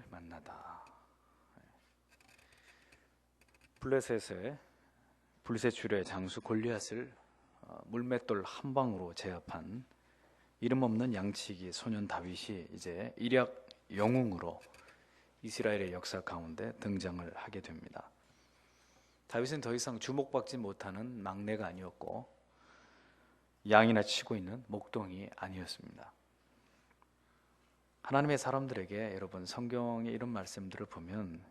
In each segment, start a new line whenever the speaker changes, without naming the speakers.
만나다. 블레셋의 불세출의 장수 골리앗을 물맷돌 한 방으로 제압한 이름 없는 양치기 소년 다윗이 이제 일약 영웅으로 이스라엘의 역사 가운데 등장을 하게 됩니다. 다윗은 더 이상 주목받지 못하는 막내가 아니었고 양이나 치고 있는 목동이 아니었습니다. 하나님의 사람들에게 여러분 성경의 이런 말씀들을 보면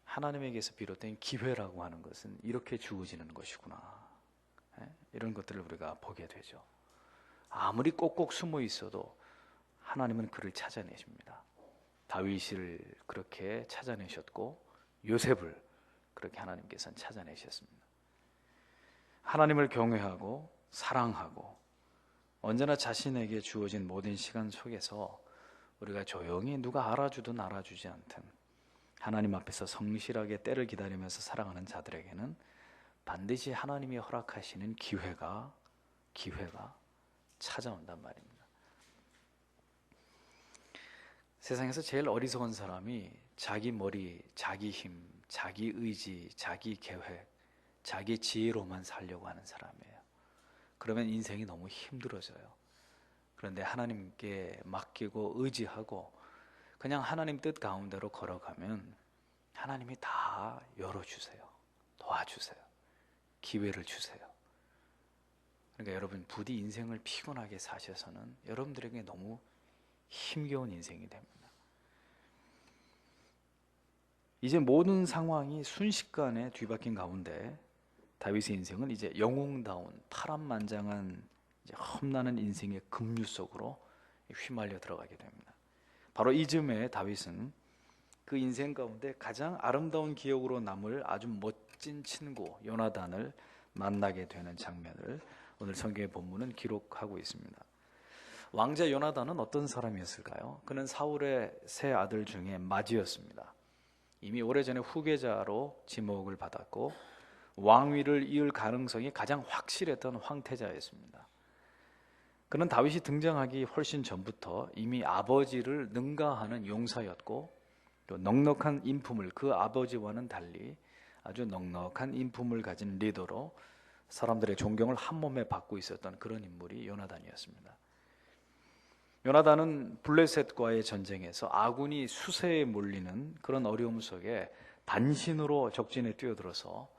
하나님에게서 비롯된 기회라고 하는 것은 이렇게 주어지는 것이구나. 이런 것들을 우리가 보게 되죠. 아무리 꼭꼭 숨어 있어도 하나님은 그를 찾아내십니다. 다윗을 그렇게 찾아내셨고 요셉을 그렇게 하나님께서는 찾아내셨습니다. 하나님을 경외하고 사랑하고 언제나 자신에게 주어진 모든 시간 속에서 우리가 조용히 누가 알아주든 알아주지 않든 하나님 앞에서 성실하게 때를 기다리면서 살아가는 자들에게는 반드시 하나님이 허락하시는 기회가 찾아온단 말입니다. 세상에서 제일 어리석은 사람이 자기 머리, 자기 힘, 자기 의지, 자기 계획, 자기 지혜로만 살려고 하는 사람이에요. 그러면 인생이 너무 힘들어져요. 그런데 하나님께 맡기고 의지하고 그냥 하나님 뜻 가운데로 걸어가면 하나님이 다 열어주세요. 도와주세요. 기회를 주세요. 그러니까 여러분 부디 인생을 피곤하게 사셔서는 여러분들에게 너무 힘겨운 인생이 됩니다. 이제 모든 상황이 순식간에 뒤바뀐 가운데 다윗의 인생은 이제 영웅다운 파란만장한 이제 험난한 인생의 급류 속으로 휘말려 들어가게 됩니다. 바로 이쯤에 다윗은 그 인생 가운데 가장 아름다운 기억으로 남을 아주 멋진 친구 요나단을 만나게 되는 장면을 오늘 성경의 본문은 기록하고 있습니다. 왕자 요나단은 어떤 사람이었을까요? 그는 사울의 세 아들 중에 맏이었습니다. 이미 오래전에 후계자로 지목을 받았고 왕위를 이을 가능성이 가장 확실했던 황태자였습니다. 그는 다윗이 등장하기 훨씬 전부터 이미 아버지를 능가하는 용사였고 또 넉넉한 인품을 그 아버지와는 달리 아주 넉넉한 인품을 가진 리더로 사람들의 존경을 한몸에 받고 있었던 그런 인물이 요나단이었습니다. 요나단은 블레셋과의 전쟁에서 아군이 수세에 몰리는 그런 어려움 속에 단신으로 적진에 뛰어들어서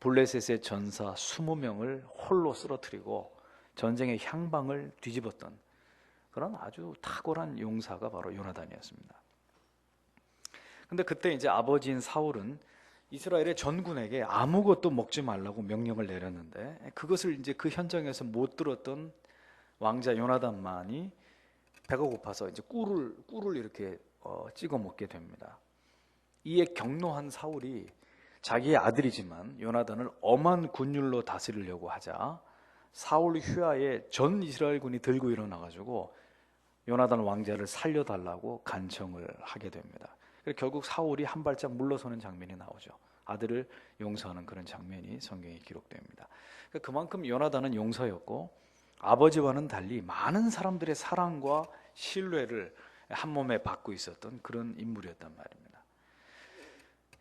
블레셋의 전사 20명을 홀로 쓰러뜨리고 전쟁의 향방을 뒤집었던 그런 아주 탁월한 용사가 바로 요나단이었습니다. 근데 그때 이제 아버지인 사울은 이스라엘의 전군에게 아무것도 먹지 말라고 명령을 내렸는데 그것을 이제 그 현장에서 못 들었던 왕자 요나단만이 배가 고파서 이제 꿀을 이렇게 찍어 먹게 됩니다. 이에 격노한 사울이 자기의 아들이지만 요나단을 엄한 군율로 다스리려고 하자 사울 휘하에 전 이스라엘군이 들고 일어나가지고 요나단 왕자를 살려달라고 간청을 하게 됩니다. 결국 사울이 한 발짝 물러서는 장면이 나오죠. 아들을 용서하는 그런 장면이 성경에 기록됩니다. 그만큼 요나단은 용서였고 아버지와는 달리 많은 사람들의 사랑과 신뢰를 한몸에 받고 있었던 그런 인물이었단 말입니다.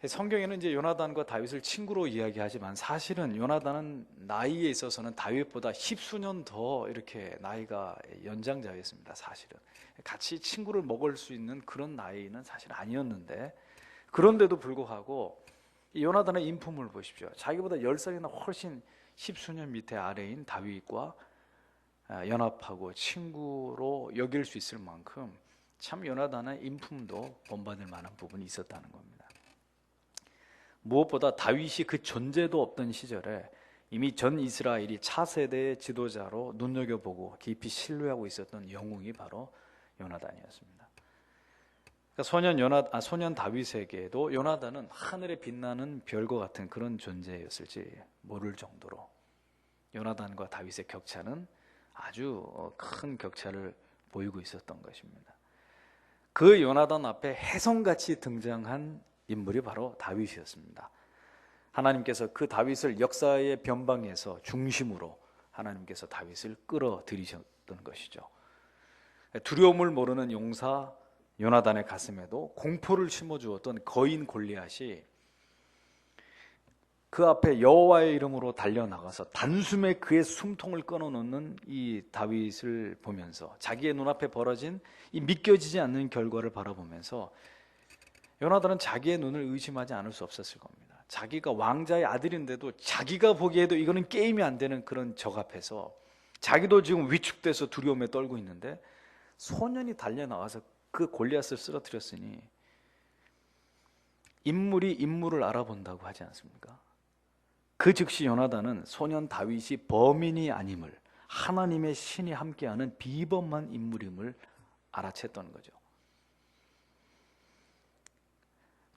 성경에는 이제 요나단과 다윗을 친구로 이야기하지만 사실은 요나단은 나이에 있어서는 다윗보다 십수년 더 이렇게 나이가 연장자였습니다. 사실은 같이 친구를 먹을 수 있는 그런 나이는 사실 아니었는데 그런데도 불구하고 이 요나단의 인품을 보십시오. 자기보다 10살이나 훨씬 십수년 밑에 아래인 다윗과 연합하고 친구로 여길 수 있을 만큼 참 요나단의 인품도 본받을 만한 부분이 있었다는 겁니다. 무엇보다 다윗이 그 존재도 없던 시절에 이미 전 이스라엘이 차세대의 지도자로 눈여겨보고 깊이 신뢰하고 있었던 영웅이 바로 요나단이었습니다. 그러니까 소년 다윗에게도 요나단은 하늘에 빛나는 별과 같은 그런 존재였을지 모를 정도로 요나단과 다윗의 격차는 아주 큰 격차를 보이고 있었던 것입니다. 그 요나단 앞에 혜성같이 등장한 인물이 바로 다윗이었습니다. 하나님께서 그 다윗을 역사의 변방에서 중심으로 하나님께서 다윗을 끌어들이셨던 것이죠. 두려움을 모르는 용사 요나단의 가슴에도 공포를 심어주었던 거인 골리앗이 그 앞에 여호와의 이름으로 달려나가서 단숨에 그의 숨통을 끊어놓는 이 다윗을 보면서, 자기의 눈앞에 벌어진 이 믿겨지지 않는 결과를 바라보면서 요나단은 자기의 눈을 의심하지 않을 수 없었을 겁니다. 자기가 왕자의 아들인데도 자기가 보기에도 이거는 게임이 안 되는 그런 적 앞에서 자기도 지금 위축돼서 두려움에 떨고 있는데 소년이 달려나와서 그 골리앗을 쓰러뜨렸으니 인물이 인물을 알아본다고 하지 않습니까? 그 즉시 요나단은 소년 다윗이 범인이 아님을, 하나님의 신이 함께하는 비범한 인물임을 알아챘던 거죠.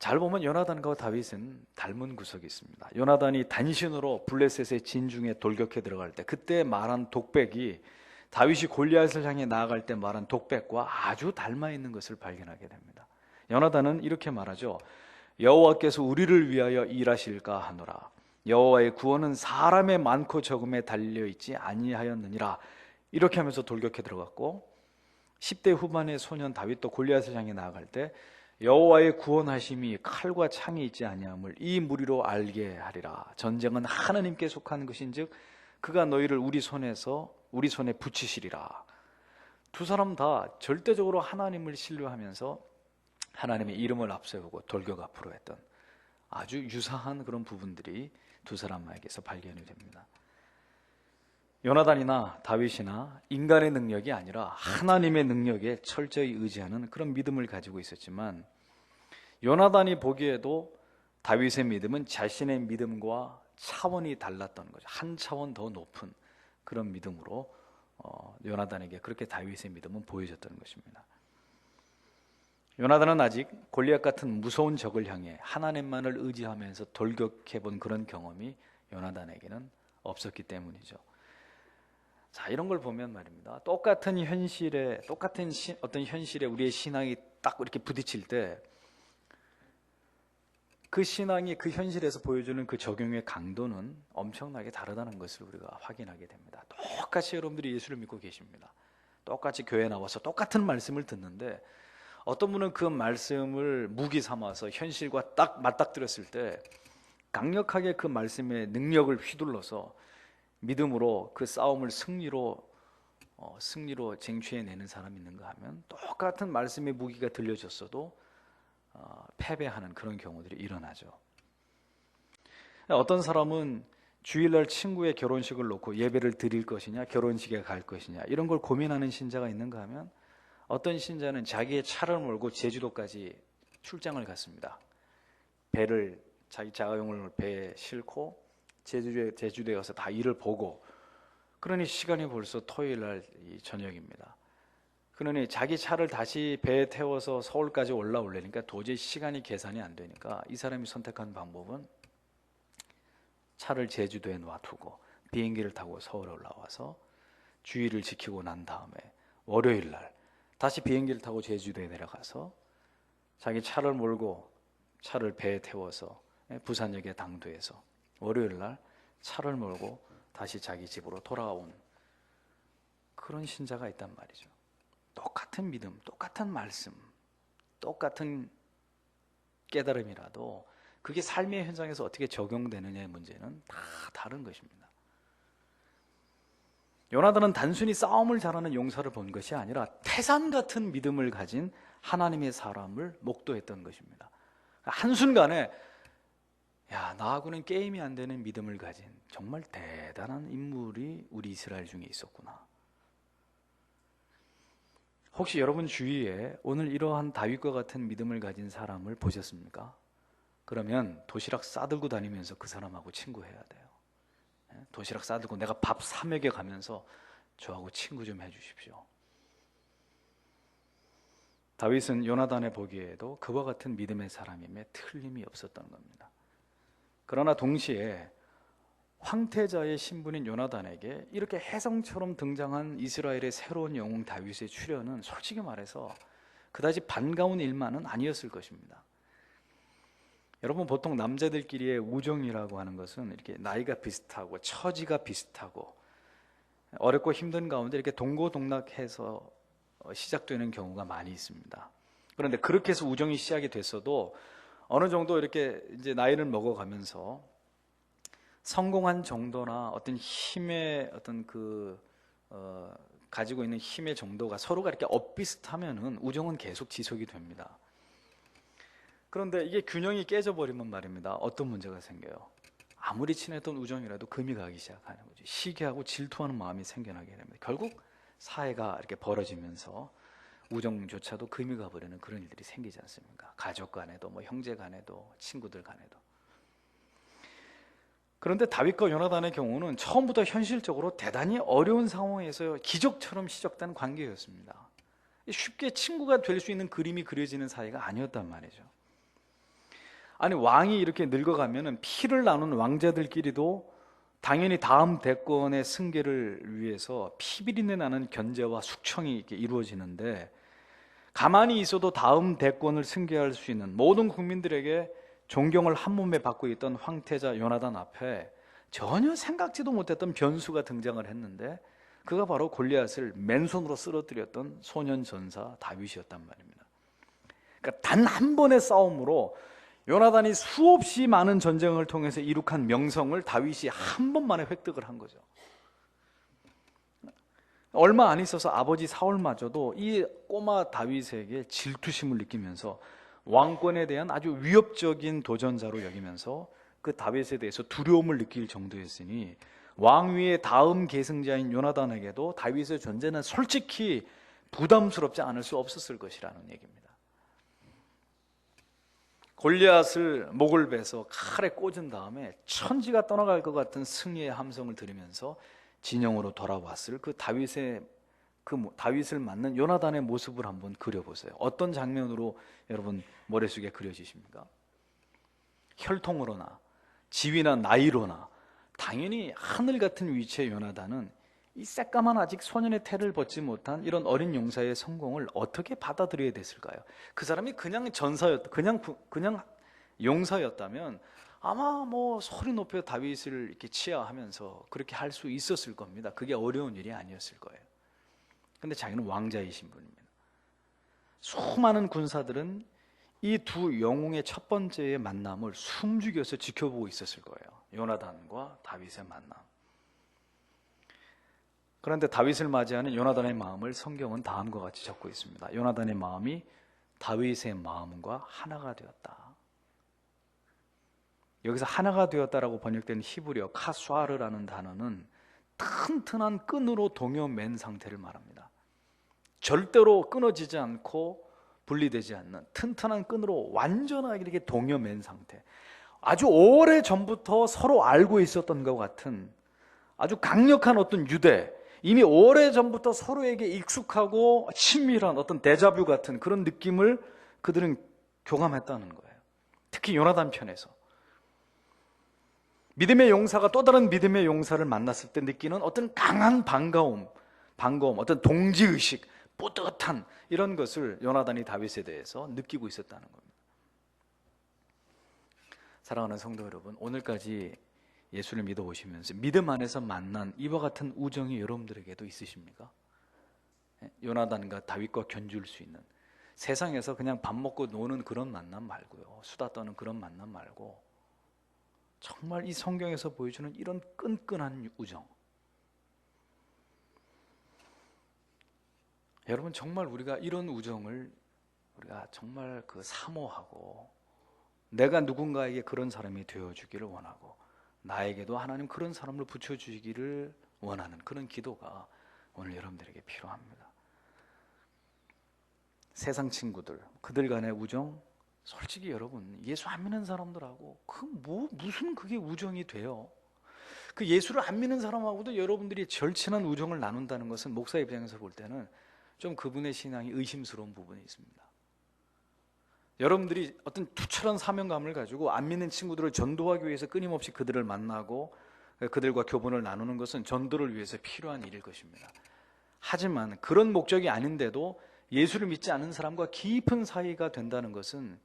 잘 보면 요나단과 다윗은 닮은 구석이 있습니다. 요나단이 단신으로 블레셋의 진중에 돌격해 들어갈 때 그때 말한 독백이 다윗이 골리앗을 향해 나아갈 때 말한 독백과 아주 닮아 있는 것을 발견하게 됩니다. 요나단은 이렇게 말하죠. 여호와께서 우리를 위하여 일하실까 하노라. 여호와의 구원은 사람의 많고 적음에 달려있지 아니하였느니라. 이렇게 하면서 돌격해 들어갔고 10대 후반의 소년 다윗도 골리앗을 향해 나아갈 때 여호와의 구원하심이 칼과 창이 있지 아니함을 이 무리로 알게 하리라. 전쟁은 하나님께 속한 것인즉 그가 너희를 우리 손에 붙이시리라. 두 사람 다 절대적으로 하나님을 신뢰하면서 하나님의 이름을 앞세우고 돌격 앞으로 했던 아주 유사한 그런 부분들이 두 사람에게서 발견이 됩니다. 요나단이나 다윗이나 인간의 능력이 아니라 하나님의 능력에 철저히 의지하는 그런 믿음을 가지고 있었지만 요나단이 보기에도 다윗의 믿음은 자신의 믿음과 차원이 달랐던 거죠. 한 차원 더 높은 그런 믿음으로 요나단에게 그렇게 다윗의 믿음은 보여졌던 것입니다. 요나단은 아직 골리앗 같은 무서운 적을 향해 하나님만을 의지하면서 돌격해본 그런 경험이 요나단에게는 없었기 때문이죠. 자, 이런 걸 보면 말입니다. 똑같은 어떤 현실에 우리의 신앙이 딱 이렇게 부딪힐 때 그 신앙이 그 현실에서 보여주는 그 적용의 강도는 엄청나게 다르다는 것을 우리가 확인하게 됩니다. 똑같이 여러분들이 예수를 믿고 계십니다. 똑같이 교회에 나와서 똑같은 말씀을 듣는데 어떤 분은 그 말씀을 무기 삼아서 현실과 딱 맞닥뜨렸을 때 강력하게 그 말씀의 능력을 휘둘러서 믿음으로 그 싸움을 승리로 쟁취해내는 사람이 있는가 하면 똑같은 말씀의 무기가 들려졌어도 패배하는 그런 경우들이 일어나죠. 어떤 사람은 주일날 친구의 결혼식을 놓고 예배를 드릴 것이냐 결혼식에 갈 것이냐 이런 걸 고민하는 신자가 있는가 하면 어떤 신자는 자기의 차를 몰고 제주도까지 출장을 갔습니다. 자기 자가용을 배에 싣고 제주도에 가서 다 일을 보고, 그러니 시간이 벌써 토요일날 저녁입니다. 그러니 자기 차를 다시 배에 태워서 서울까지 올라오려니까 도저히 시간이 계산이 안 되니까 이 사람이 선택한 방법은 차를 제주도에 놔두고 비행기를 타고 서울에 올라와서 주일을 지키고 난 다음에 월요일날 다시 비행기를 타고 제주도에 내려가서 자기 차를 몰고 차를 배에 태워서 부산역에 당도해서 월요일날 차를 몰고 다시 자기 집으로 돌아온 그런 신자가 있단 말이죠. 똑같은 믿음, 똑같은 말씀, 똑같은 깨달음이라도 그게 삶의 현장에서 어떻게 적용되느냐의 문제는 다 다른 것입니다. 요나단은 단순히 싸움을 잘하는 용사를 본 것이 아니라 태산 같은 믿음을 가진 하나님의 사람을 목도했던 것입니다. 한순간에 나하고는 게임이 안 되는 믿음을 가진 정말 대단한 인물이 우리 이스라엘 중에 있었구나. 혹시 여러분 주위에 오늘 이러한 다윗과 같은 믿음을 가진 사람을 보셨습니까? 그러면 도시락 싸들고 다니면서 그 사람하고 친구해야 돼요. 도시락 싸들고 내가 밥 사 먹여 가면서 저하고 친구 좀 해주십시오. 다윗은 요나단의 보기에도 그와 같은 믿음의 사람임에 틀림이 없었던 겁니다. 그러나 동시에 황태자의 신분인 요나단에게 이렇게 혜성처럼 등장한 이스라엘의 새로운 영웅 다윗의 출현은 솔직히 말해서 그다지 반가운 일만은 아니었을 것입니다. 여러분, 보통 남자들끼리의 우정이라고 하는 것은 이렇게 나이가 비슷하고 처지가 비슷하고 어렵고 힘든 가운데 이렇게 동고동락해서 시작되는 경우가 많이 있습니다. 그런데 그렇게 해서 우정이 시작이 됐어도 어느 정도 이렇게 이제 나이를 먹어가면서 성공한 정도나 어떤 힘의 어떤 가지고 있는 힘의 정도가 서로가 이렇게 엇비슷하면은 우정은 계속 지속이 됩니다. 그런데 이게 균형이 깨져버리면 말입니다. 어떤 문제가 생겨요? 아무리 친했던 우정이라도 금이 가기 시작하는 거죠. 시기하고 질투하는 마음이 생겨나게 됩니다. 결국 사회가 이렇게 벌어지면서 우정조차도 금이 가버리는 그런 일들이 생기지 않습니까? 가족 간에도 뭐 형제 간에도 친구들 간에도. 그런데 다윗과 요나단의 경우는 처음부터 현실적으로 대단히 어려운 상황에서 기적처럼 시작된 관계였습니다. 쉽게 친구가 될 수 있는 그림이 그려지는 사이가 아니었단 말이죠. 아니, 왕이 이렇게 늙어가면은 피를 나눈 왕자들끼리도 당연히 다음 대권의 승계를 위해서 피비린내 나는 견제와 숙청이 이렇게 이루어지는데, 가만히 있어도 다음 대권을 승계할 수 있는 모든 국민들에게 존경을 한몸에 받고 있던 황태자 요나단 앞에 전혀 생각지도 못했던 변수가 등장을 했는데, 그가 바로 골리앗을 맨손으로 쓰러뜨렸던 소년 전사 다윗이었단 말입니다. 그러니까 단 한 번의 싸움으로 요나단이 수없이 많은 전쟁을 통해서 이룩한 명성을 다윗이 한 번만에 획득을 한 거죠. 얼마 안 있어서 아버지 사울마저도 이 꼬마 다윗에게 질투심을 느끼면서 왕권에 대한 아주 위협적인 도전자로 여기면서 그 다윗에 대해서 두려움을 느낄 정도였으니, 왕위의 다음 계승자인 요나단에게도 다윗의 존재는 솔직히 부담스럽지 않을 수 없었을 것이라는 얘기입니다. 골리앗을 목을 베서 칼에 꽂은 다음에 천지가 떠나갈 것 같은 승리의 함성을 들으면서 진영으로 돌아왔을 그 다윗을 맞는 요나단의 모습을 한번 그려보세요. 어떤 장면으로 여러분 머릿속에 그려지십니까? 혈통으로나 지위나 나이로나 당연히 하늘 같은 위치의 요나단은 이 새까만 아직 소년의 태를 벗지 못한 이런 어린 용사의 성공을 어떻게 받아들여야 됐을까요? 그 사람이 그냥 그냥 용사였다면 아마 뭐 소리 높여 다윗을 이렇게 치하하면서 그렇게 할 수 있었을 겁니다. 그게 어려운 일이 아니었을 거예요. 근데 자기는 왕자이신 분입니다. 수많은 군사들은 이 두 영웅의 첫 번째의 만남을 숨죽여서 지켜보고 있었을 거예요. 요나단과 다윗의 만남. 그런데 다윗을 맞이하는 요나단의 마음을 성경은 다음과 같이 적고 있습니다. 요나단의 마음이 다윗의 마음과 하나가 되었다. 여기서 하나가 되었다라고 번역된 히브리어 카수아르라는 단어는 튼튼한 끈으로 동여맨 상태를 말합니다. 절대로 끊어지지 않고 분리되지 않는 튼튼한 끈으로 완전하게 이렇게 동여맨 상태. 아주 오래 전부터 서로 알고 있었던 것 같은 아주 강력한 어떤 유대, 이미 오래 전부터 서로에게 익숙하고 친밀한 어떤 데자뷰 같은 그런 느낌을 그들은 교감했다는 거예요. 특히 요나단 편에서. 믿음의 용사가 또 다른 믿음의 용사를 만났을 때 느끼는 어떤 강한 반가움, 어떤 동지의식, 뿌듯한 이런 것을 요나단이 다윗에 대해서 느끼고 있었다는 겁니다. 사랑하는 성도 여러분, 오늘까지 예수를 믿어 오시면서 믿음 안에서 만난 이와 같은 우정이 여러분들에게도 있으십니까? 요나단과 다윗과 견줄 수 있는, 세상에서 그냥 밥 먹고 노는 그런 만남 말고요, 수다 떠는 그런 만남 말고 정말 이 성경에서 보여주는 이런 끈끈한 우정. 여러분, 정말 우리가 이런 우정을 우리가 정말 사모하고, 내가 누군가에게 그런 사람이 되어주기를 원하고, 나에게도 하나님 그런 사람을 붙여주기를 원하는 그런 기도가 오늘 여러분들에게 필요합니다. 세상 친구들, 그들 간의 우정, 솔직히 여러분, 예수 안 믿는 사람들하고 무슨 그게 우정이 돼요? 그 예수를 안 믿는 사람하고도 여러분들이 절친한 우정을 나눈다는 것은 목사 입장에서 볼 때는 좀 그분의 신앙이 의심스러운 부분이 있습니다. 여러분들이 어떤 투철한 사명감을 가지고 안 믿는 친구들을 전도하기 위해서 끊임없이 그들을 만나고 그들과 교분을 나누는 것은 전도를 위해서 필요한 일일 것입니다. 하지만 그런 목적이 아닌데도 예수를 믿지 않는 사람과 깊은 사이가 된다는 것은,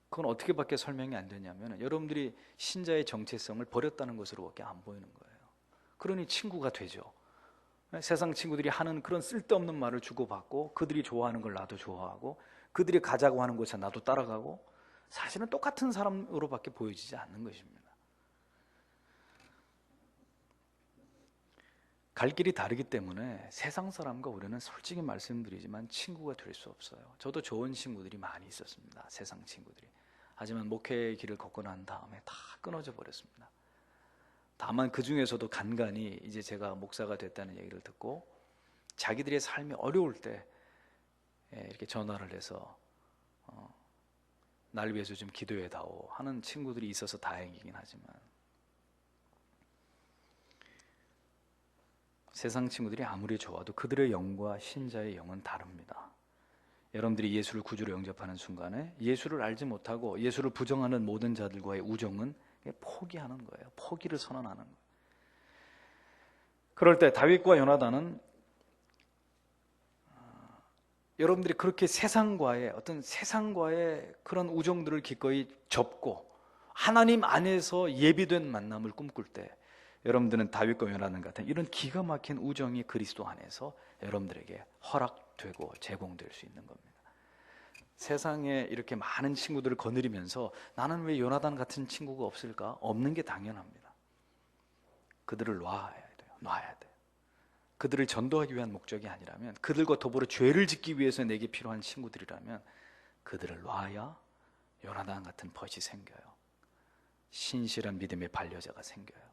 그건 어떻게밖에 설명이 안 되냐면 여러분들이 신자의 정체성을 버렸다는 것으로밖에 안 보이는 거예요. 그러니 친구가 되죠. 세상 친구들이 하는 그런 쓸데없는 말을 주고받고, 그들이 좋아하는 걸 나도 좋아하고, 그들이 가자고 하는 곳에 나도 따라가고, 사실은 똑같은 사람으로밖에 보여지지 않는 것입니다. 갈 길이 다르기 때문에 세상 사람과 우리는 솔직히 말씀드리지만 친구가 될 수 없어요. 저도 좋은 친구들이 많이 있었습니다. 세상 친구들이. 하지만 목회의 길을 걷고 난 다음에 다 끊어져 버렸습니다. 다만 그 중에서도 간간히 이제 제가 목사가 됐다는 얘기를 듣고 자기들의 삶이 어려울 때 이렇게 전화를 해서 날 위해서 좀 기도해다오 하는 친구들이 있어서 다행이긴 하지만, 세상 친구들이 아무리 좋아도 그들의 영과 신자의 영은 다릅니다. 여러분들이 예수를 구주로 영접하는 순간에 예수를 알지 못하고 예수를 부정하는 모든 자들과의 우정은 포기하는 거예요. 포기를 선언하는 거예요. 그럴 때 다윗과 요나단은 여러분들이 그렇게 세상과의 그런 우정들을 기꺼이 접고 하나님 안에서 예비된 만남을 꿈꿀 때, 여러분들은 다윗과 요나단 같은 이런 기가 막힌 우정이 그리스도 안에서 여러분들에게 허락되고 제공될 수 있는 겁니다. 세상에 이렇게 많은 친구들을 거느리면서 나는 왜 요나단 같은 친구가 없을까? 없는 게 당연합니다. 그들을 놔야 돼요. 그들을 전도하기 위한 목적이 아니라면, 그들과 더불어 죄를 짓기 위해서 내게 필요한 친구들이라면 그들을 놔야 요나단 같은 벗이 생겨요. 신실한 믿음의 반려자가 생겨요.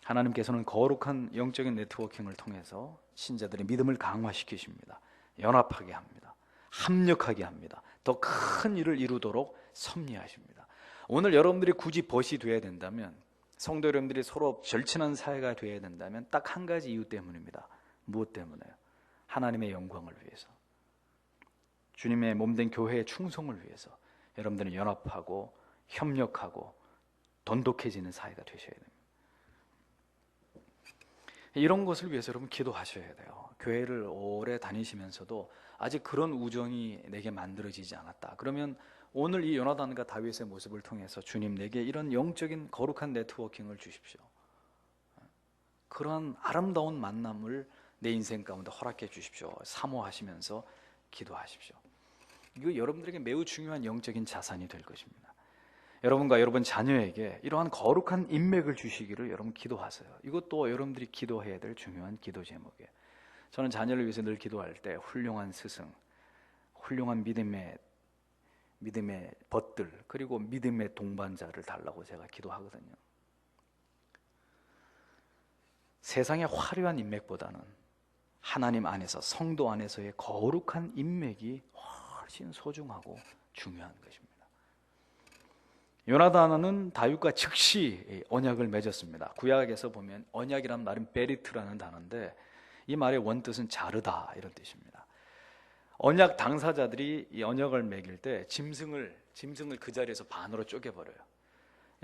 하나님께서는 거룩한 영적인 네트워킹을 통해서 신자들의 믿음을 강화시키십니다. 연합하게 합니다. 합력하게 합니다. 더 큰 일을 이루도록 섭리하십니다. 오늘 여러분들이 굳이 벗이 되어야 된다면, 성도 여러분들이 서로 절친한 사이가 되어야 된다면 딱 한 가지 이유 때문입니다. 무엇 때문에요? 하나님의 영광을 위해서, 주님의 몸된 교회의 충성을 위해서 여러분들은 연합하고 협력하고 돈독해지는 사이가 되셔야 됩니다. 이런 것을 위해서 여러분 기도하셔야 돼요. 교회를 오래 다니시면서도 아직 그런 우정이 내게 만들어지지 않았다. 그러면 오늘 이 요나단과 다윗의 모습을 통해서 주님, 내게 이런 영적인 거룩한 네트워킹을 주십시오. 그런 아름다운 만남을 내 인생 가운데 허락해 주십시오. 사모하시면서 기도하십시오. 이거 여러분들에게 매우 중요한 영적인 자산이 될 것입니다. 여러분과 여러분 자녀에게 이러한 거룩한 인맥을 주시기를 여러분 기도하세요. 이것도 여러분들이 기도해야 될 중요한 기도 제목이에요. 저는 자녀를 위해서 늘 기도할 때 훌륭한 스승, 훌륭한 믿음의 벗들, 그리고 믿음의 동반자를 달라고 제가 기도하거든요. 세상의 화려한 인맥보다는 하나님 안에서, 성도 안에서의 거룩한 인맥이 훨씬 소중하고 중요한 것입니다. 요나단은 다윗과 즉시 언약을 맺었습니다. 구약에서 보면 언약이란 말은 베리트라는 단어인데 이 말의 원뜻은 자르다 이런 뜻입니다. 언약 당사자들이 이 언약을 맺을 때 짐승을 그 자리에서 반으로 쪼개버려요.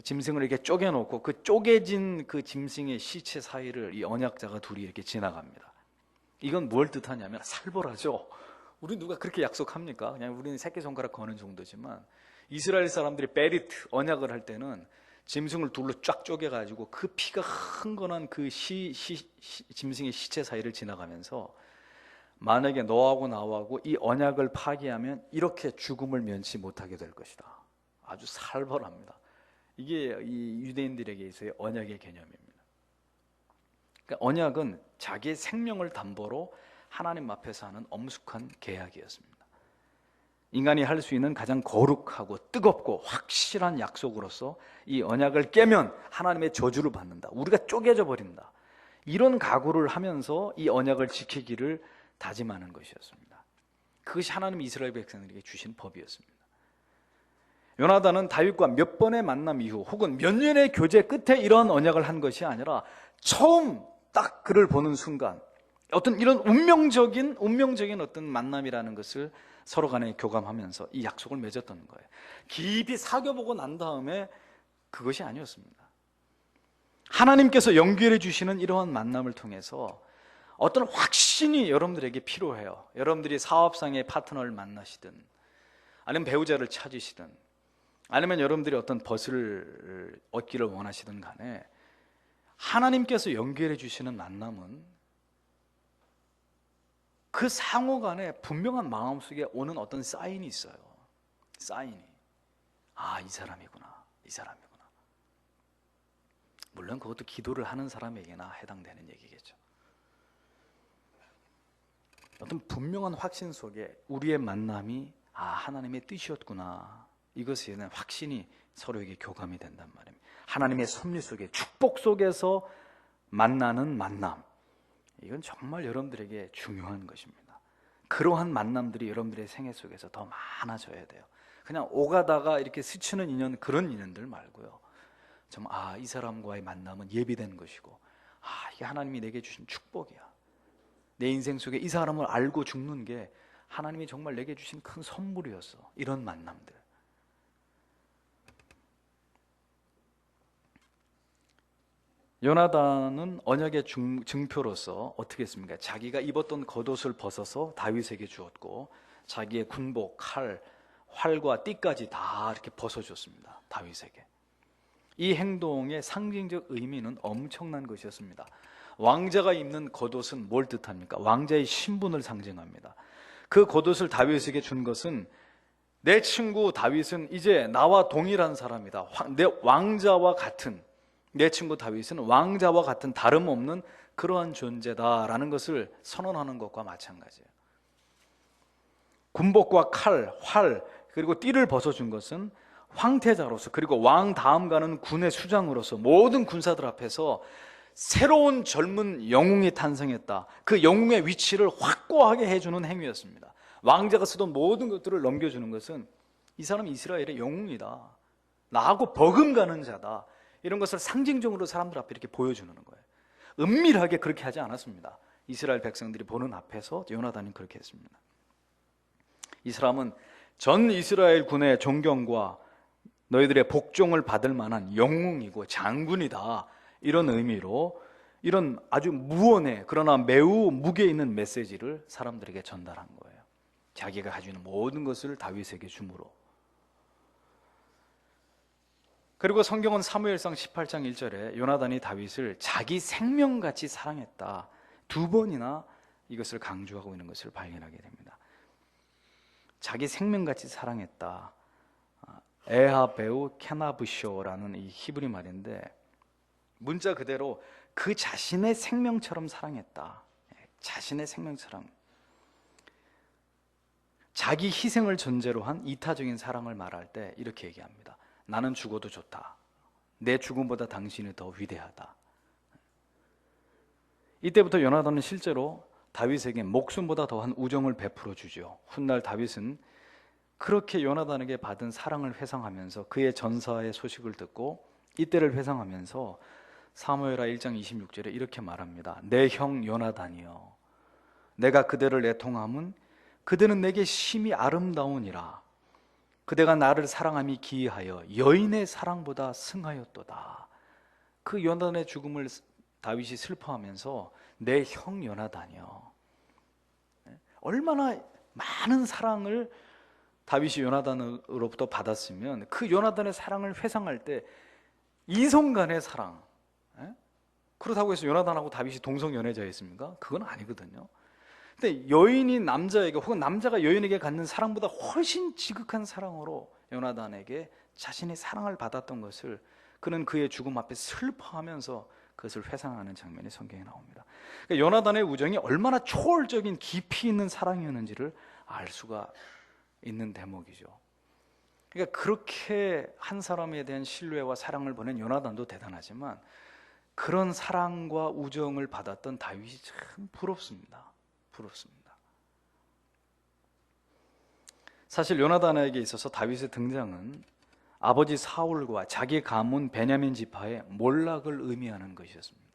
짐승을 이렇게 쪼개놓고 그 쪼개진 그 짐승의 시체 사이를 이 언약자가 둘이 이렇게 지나갑니다. 이건 뭘 뜻하냐면 살벌하죠. 우리 누가 그렇게 약속합니까? 그냥 우리는 새끼손가락 거는 정도지만 이스라엘 사람들이 베리트, 언약을 할 때는 짐승을 둘로 쫙 쪼개가지고 그 피가 흥건한 그 짐승의 시체 사이를 지나가면서 만약에 너하고 나하고 이 언약을 파기하면 이렇게 죽음을 면치 못하게 될 것이다. 아주 살벌합니다. 이게 이 유대인들에게 있어의 언약의 개념입니다. 그러니까 언약은 자기의 생명을 담보로 하나님 앞에서 하는 엄숙한 계약이었습니다. 인간이 할 수 있는 가장 거룩하고 뜨겁고 확실한 약속으로서 이 언약을 깨면 하나님의 저주를 받는다. 우리가 쪼개져 버린다. 이런 각오를 하면서 이 언약을 지키기를 다짐하는 것이었습니다. 그것이 하나님 이스라엘 백성들에게 주신 법이었습니다. 요나단은 다윗과 몇 번의 만남 이후 혹은 몇 년의 교제 끝에 이러한 언약을 한 것이 아니라 처음 딱 그를 보는 순간 어떤 이런 운명적인 어떤 만남이라는 것을 서로 간에 교감하면서 이 약속을 맺었던 거예요. 깊이 사귀어보고 난 다음에 그것이 아니었습니다. 하나님께서 연결해 주시는 이러한 만남을 통해서 어떤 확신이 여러분들에게 필요해요. 여러분들이 사업상의 파트너를 만나시든 아니면 배우자를 찾으시든 아니면 여러분들이 어떤 벗을 얻기를 원하시든 간에 하나님께서 연결해 주시는 만남은 그 상호 간에 분명한 마음속에 오는 어떤 사인이 있어요. 사인이. 아, 이 사람이구나. 이 사람이구나. 물론 그것도 기도를 하는 사람에게나 해당되는 얘기겠죠. 어떤 분명한 확신 속에 우리의 만남이 하나님의 뜻이었구나. 이것에는 확신이 서로에게 교감이 된단 말입니다. 하나님의 섭리 속에, 축복 속에서 만나는 만남. 이건 정말 여러분들에게 중요한 것입니다. 그러한 만남들이 여러분들의 생애 속에서 더 많아져야 돼요. 그냥 오가다가 이렇게 스치는 인연, 그런 인연들 말고요. 좀 이 사람과의 만남은 예비된 것이고, 이게 하나님이 내게 주신 축복이야. 내 인생 속에 이 사람을 알고 죽는 게 하나님이 정말 내게 주신 큰 선물이었어. 이런 만남들. 요나단은 언약의 증표로서 어떻게 했습니까? 자기가 입었던 겉옷을 벗어서 다윗에게 주었고, 자기의 군복, 칼, 활과 띠까지 다 이렇게 벗어줬습니다. 다윗에게. 이 행동의 상징적 의미는 엄청난 것이었습니다. 왕자가 입는 겉옷은 뭘 뜻합니까? 왕자의 신분을 상징합니다. 그 겉옷을 다윗에게 준 것은 내 친구 다윗은 이제 나와 동일한 사람이다. 내 왕자와 같은, 내 친구 다윗은 왕자와 같은 다름없는 그러한 존재다라는 것을 선언하는 것과 마찬가지예요. 군복과 칼, 활, 그리고 띠를 벗어준 것은 황태자로서, 그리고 왕 다음 가는 군의 수장으로서 모든 군사들 앞에서 새로운 젊은 영웅이 탄생했다. 그 영웅의 위치를 확고하게 해주는 행위였습니다. 왕자가 쓰던 모든 것들을 넘겨주는 것은 이 사람이 이스라엘의 영웅이다, 나하고 버금가는 자다, 이런 것을 상징적으로 사람들 앞에 이렇게 보여주는 거예요. 은밀하게 그렇게 하지 않았습니다. 이스라엘 백성들이 보는 앞에서 요나단이 그렇게 했습니다. 이 사람은 전 이스라엘 군의 존경과 너희들의 복종을 받을 만한 영웅이고 장군이다, 이런 의미로 이런 아주 무언의 그러나 매우 무게 있는 메시지를 사람들에게 전달한 거예요. 자기가 가지고 있는 모든 것을 다윗에게 주므로. 그리고 성경은 사무엘상 18장 1절에 요나단이 다윗을 자기 생명같이 사랑했다, 2번이나 이것을 강조하고 있는 것을 발견하게 됩니다. 자기 생명같이 사랑했다. 에하베우 케나브쇼라는 이 히브리 말인데, 문자 그대로 그 자신의 생명처럼 사랑했다. 자신의 생명처럼. 자기 희생을 전제로 한 이타적인 사랑을 말할 때 이렇게 얘기합니다. 나는 죽어도 좋다. 내 죽음보다 당신이 더 위대하다. 이때부터 요나단은 실제로 다윗에게 목숨보다 더한 우정을 베풀어 주죠. 훗날 다윗은 그렇게 요나단에게 받은 사랑을 회상하면서 그의 전사의 소식을 듣고 이때를 회상하면서 사무엘하 1장 26절에 이렇게 말합니다. 내 형 요나단이여, 내가 그대를 애통함은 그대는 내게 심히 아름다우니라. 그대가 나를 사랑함이 기이하여 여인의 사랑보다 승하였도다. 그 요나단의 죽음을 다윗이 슬퍼하면서 내 형 요나단이여, 얼마나 많은 사랑을 다윗이 요나단으로부터 받았으면 그 요나단의 사랑을 회상할 때 이성 간의 사랑, 그렇다고 해서 요나단하고 다윗이 동성연애자였습니까? 그건 아니거든요. 근데 여인이 남자에게, 혹은 남자가 여인에게 갖는 사랑보다 훨씬 지극한 사랑으로 요나단에게 자신의 사랑을 받았던 것을 그는 그의 죽음 앞에 슬퍼하면서 그것을 회상하는 장면이 성경에 나옵니다. 그러니까 요나단의 우정이 얼마나 초월적인 깊이 있는 사랑이었는지를 알 수가 있는 대목이죠. 그러니까 그렇게 한 사람에 대한 신뢰와 사랑을 보낸 요나단도 대단하지만 그런 사랑과 우정을 받았던 다윗이 참 부럽습니다. 부럽습니다. 사실 요나단에게 있어서 다윗의 등장은 아버지 사울과 자기 가문 베냐민 지파의 몰락을 의미하는 것이었습니다.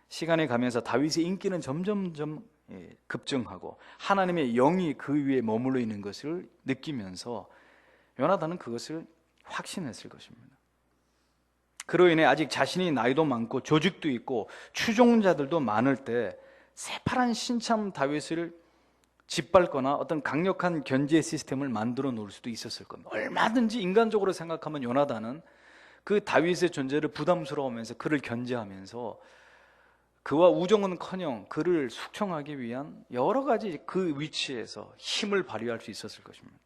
시간이 가면서 다윗의 인기는 점점점 급증하고 하나님의 영이 그 위에 머물러 있는 것을 느끼면서 요나단은 그것을 확신했을 것입니다. 그로 인해 아직 자신이 나이도 많고 조직도 있고 추종자들도 많을 때 새파란 신참 다윗을 짓밟거나 어떤 강력한 견제 시스템을 만들어 놓을 수도 있었을 겁니다. 얼마든지 인간적으로 생각하면 요나단은 그 다윗의 존재를 부담스러워하면서 그를 견제하면서 그와 우정은커녕 그를 숙청하기 위한 여러 가지 그 위치에서 힘을 발휘할 수 있었을 것입니다.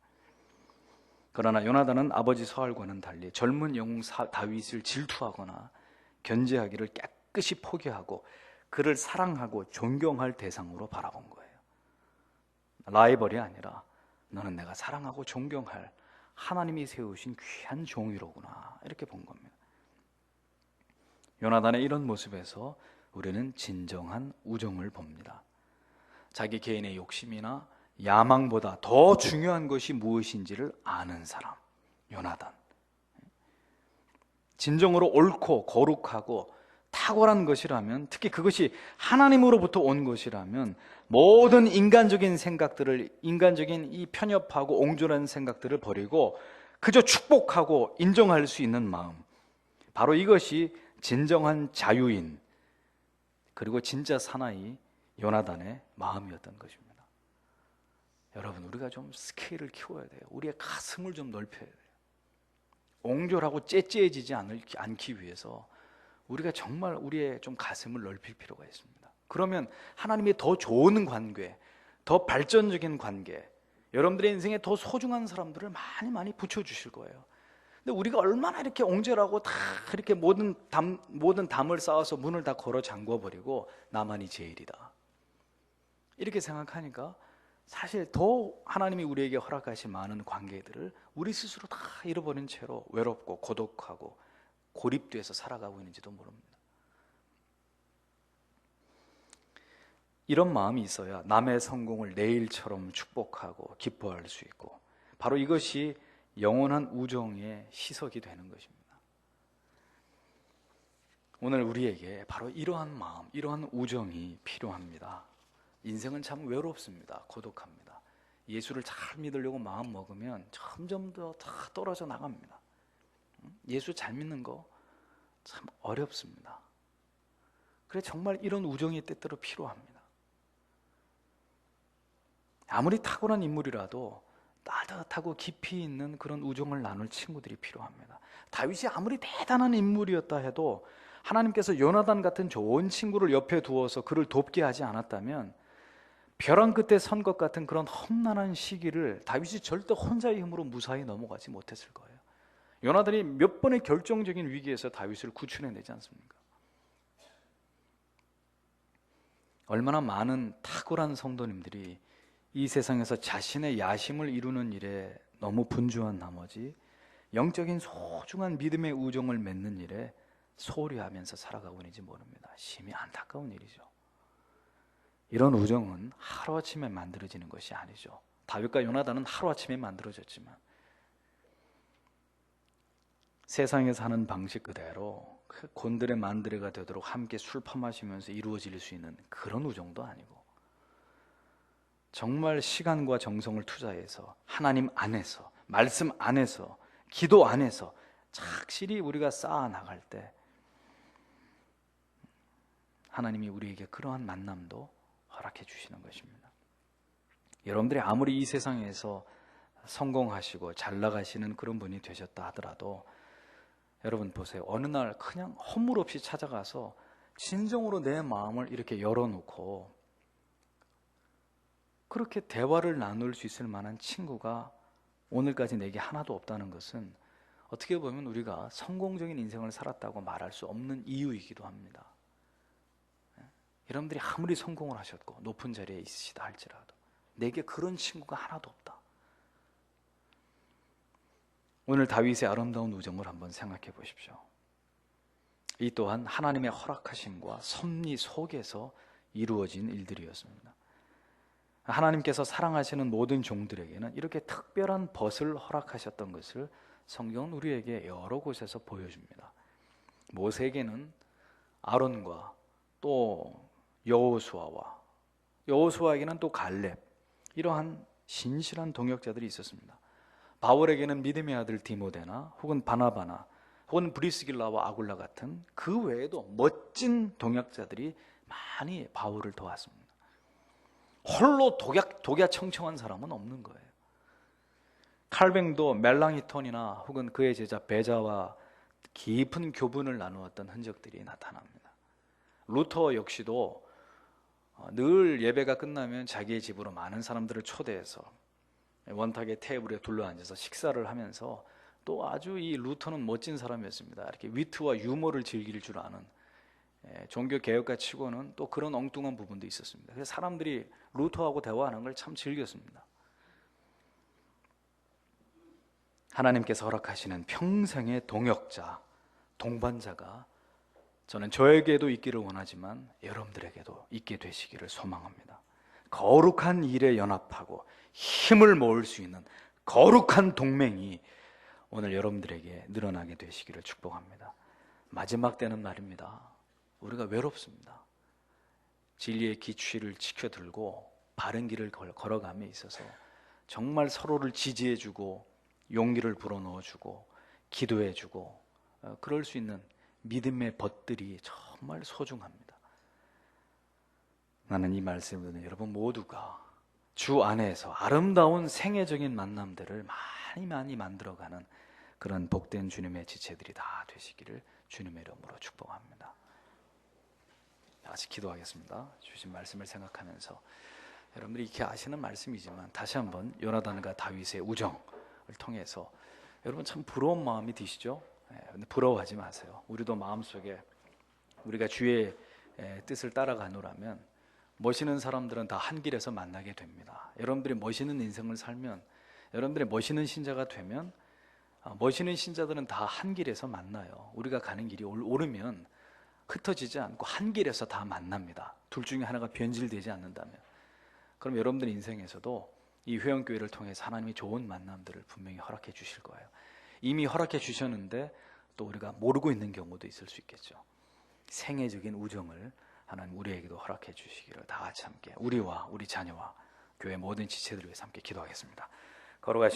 그러나 요나단은 아버지 사울과는 달리 젊은 영웅 다윗을 질투하거나 견제하기를 깨끗이 포기하고 그를 사랑하고 존경할 대상으로 바라본 거예요. 라이벌이 아니라 너는 내가 사랑하고 존경할 하나님이 세우신 귀한 종이로구나, 이렇게 본 겁니다. 요나단의 이런 모습에서 우리는 진정한 우정을 봅니다. 자기 개인의 욕심이나 야망보다 더 중요한 것이 무엇인지를 아는 사람, 요나단. 진정으로 옳고 거룩하고 탁월한 것이라면, 특히 그것이 하나님으로부터 온 것이라면 모든 인간적인 생각들을, 인간적인 이 편협하고 옹졸한 생각들을 버리고 그저 축복하고 인정할 수 있는 마음, 바로 이것이 진정한 자유인, 그리고 진짜 사나이 요나단의 마음이었던 것입니다. 여러분, 우리가 좀 스케일을 키워야 돼요. 우리의 가슴을 좀 넓혀야 돼요. 옹졸하고 째째해지지 않기 위해서 우리가 정말 우리의 좀 가슴을 넓힐 필요가 있습니다. 그러면 하나님이 더 좋은 관계, 더 발전적인 관계, 여러분들의 인생에 더 소중한 사람들을 많이 붙여주실 거예요. 근데 우리가 얼마나 이렇게 옹졸하고 다 이렇게 모든 담을 쌓아서 문을 다 걸어 잠궈버리고 나만이 제일이다, 이렇게 생각하니까 사실 더 하나님이 우리에게 허락하신 많은 관계들을 우리 스스로 다 잃어버린 채로 외롭고 고독하고 고립돼서 살아가고 있는지도 모릅니다. 이런 마음이 있어야 남의 성공을 내 일처럼 축복하고 기뻐할 수 있고, 바로 이것이 영원한 우정의 시석이 되는 것입니다. 오늘 우리에게 바로 이러한 마음, 이러한 우정이 필요합니다. 인생은 참 외롭습니다. 고독합니다. 예수를 잘 믿으려고 마음 먹으면 점점 더 다 떨어져 나갑니다. 예수 잘 믿는 거 참 어렵습니다. 그래, 정말 이런 우정이 때때로 필요합니다. 아무리 탁월한 인물이라도 따뜻하고 깊이 있는 그런 우정을 나눌 친구들이 필요합니다. 다윗이 아무리 대단한 인물이었다 해도 하나님께서 요나단 같은 좋은 친구를 옆에 두어서 그를 돕게 하지 않았다면 벼랑 끝에 선 것 같은 그런 험난한 시기를 다윗이 절대 혼자의 힘으로 무사히 넘어가지 못했을 거예요. 요나단이 몇 번의 결정적인 위기에서 다윗을 구출해내지 않습니까? 얼마나 많은 탁월한 성도님들이 이 세상에서 자신의 야심을 이루는 일에 너무 분주한 나머지 영적인 소중한 믿음의 우정을 맺는 일에 소홀히 하면서 살아가고 있는지 모릅니다. 심히 안타까운 일이죠. 이런 우정은 하루아침에 만들어지는 것이 아니죠. 다윗과 요나단은 하루아침에 만들어졌지만 세상에 사는 방식 그대로 곤드레 만드레가 되도록 함께 술 퍼마시면서 이루어질 수 있는 그런 우정도 아니고, 정말 시간과 정성을 투자해서 하나님 안에서, 말씀 안에서, 기도 안에서 착실히 우리가 쌓아나갈 때 하나님이 우리에게 그러한 만남도 허락해 주시는 것입니다. 여러분들이 아무리 이 세상에서 성공하시고 잘 나가시는 그런 분이 되셨다 하더라도 여러분 보세요. 어느 날 그냥 허물 없이 찾아가서 진정으로 내 마음을 이렇게 열어놓고 그렇게 대화를 나눌 수 있을 만한 친구가 오늘까지 내게 하나도 없다는 것은 어떻게 보면 우리가 성공적인 인생을 살았다고 말할 수 없는 이유이기도 합니다. 여러분들이 아무리 성공을 하셨고 높은 자리에 있으시다 할지라도 내게 그런 친구가 하나도 없다. 오늘 다윗의 아름다운 우정을 한번 생각해 보십시오. 이 또한 하나님의 허락하심과 섭리 속에서 이루어진 일들이었습니다. 하나님께서 사랑하시는 모든 종들에게는 이렇게 특별한 벗을 허락하셨던 것을 성경은 우리에게 여러 곳에서 보여줍니다. 모세에게는 아론과 또 여호수아와 여호수아에게는 또 갈렙, 이러한 신실한 동역자들이 있었습니다. 바울에게는 믿음의 아들 디모데나 혹은 바나바나 혹은 브리스길라와 아굴라 같은 그 외에도 멋진 동역자들이 많이 바울을 도왔습니다. 홀로 독야청청한 사람은 없는 거예요. 칼뱅도 멜랑히톤이나 혹은 그의 제자 베자와 깊은 교분을 나누었던 흔적들이 나타납니다. 루터 역시도 늘 예배가 끝나면 자기의 집으로 많은 사람들을 초대해서 원탁의 테이블에 둘러앉아서 식사를 하면서 또 아주 이 루터는 멋진 사람이었습니다. 이렇게 위트와 유머를 즐길 줄 아는, 종교 개혁가 치고는 또 그런 엉뚱한 부분도 있었습니다. 그래서 사람들이 루터하고 대화하는 걸 참 즐겼습니다. 하나님께서 허락하시는 평생의 동역자, 동반자가 저는 저에게도 있기를 원하지만 여러분들에게도 있게 되시기를 소망합니다. 거룩한 일에 연합하고 힘을 모을 수 있는 거룩한 동맹이 오늘 여러분들에게 늘어나게 되시기를 축복합니다. 마지막 때는 말입니다, 우리가 외롭습니다. 진리의 기취를 지켜들고 바른 길을 걸어감에 있어서 정말 서로를 지지해주고 용기를 불어넣어주고 기도해주고 그럴 수 있는 믿음의 벗들이 정말 소중합니다. 나는 이 말씀을 듣는 여러분 모두가 주 안에서 아름다운 생애적인 만남들을 많이 만들어가는 그런 복된 주님의 지체들이 다 되시기를 주님의 이름으로 축복합니다. 다 같이 기도하겠습니다. 주신 말씀을 생각하면서 여러분들이 이렇게 아시는 말씀이지만 다시 한번 요나단과 다윗의 우정을 통해서 여러분 참 부러운 마음이 드시죠? 근데 부러워하지 마세요. 우리도 마음속에 우리가 주의 뜻을 따라가노라면 멋있는 사람들은 다 한 길에서 만나게 됩니다. 여러분들이 멋있는 인생을 살면, 여러분들이 멋있는 신자가 되면 멋있는 신자들은 다 한 길에서 만나요. 우리가 가는 길이 오르면 흩어지지 않고 한 길에서 다 만납니다. 둘 중에 하나가 변질되지 않는다면. 그럼 여러분들 인생에서도 이 회원교회를 통해서 하나님이 좋은 만남들을 분명히 허락해 주실 거예요. 이미 허락해 주셨는데 또 우리가 모르고 있는 경우도 있을 수 있겠죠. 생애적인 우정을 하나님 우리에게도 허락해 주시기를 다 같이 함께 우리와 우리 자녀와 교회 모든 지체들을 위해서 함께 기도하겠습니다. 걸어가신